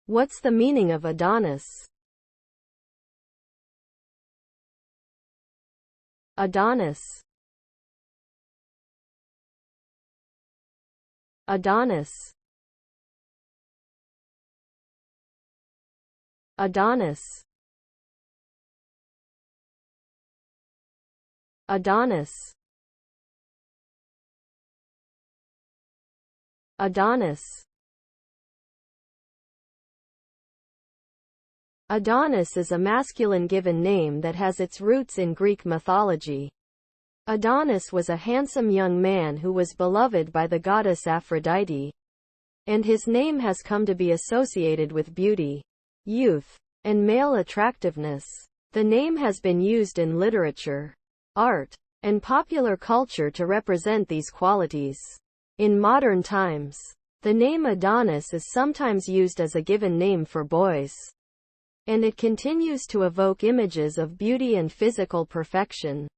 What's the meaning of Adonis? Adonis. Adonis. Adonis. Adonis. Adonis. Adonis is a masculine given name that has its roots in Greek mythology. Adonis was a handsome young man who was beloved by the goddess Aphrodite, and his name has come to be associated with beauty, youth, and male attractiveness. The name has been used in literature, art, and popular culture to represent these qualities. In modern times, the name Adonis is sometimes used as a given name for boys, and it continues to evoke images of beauty and physical perfection.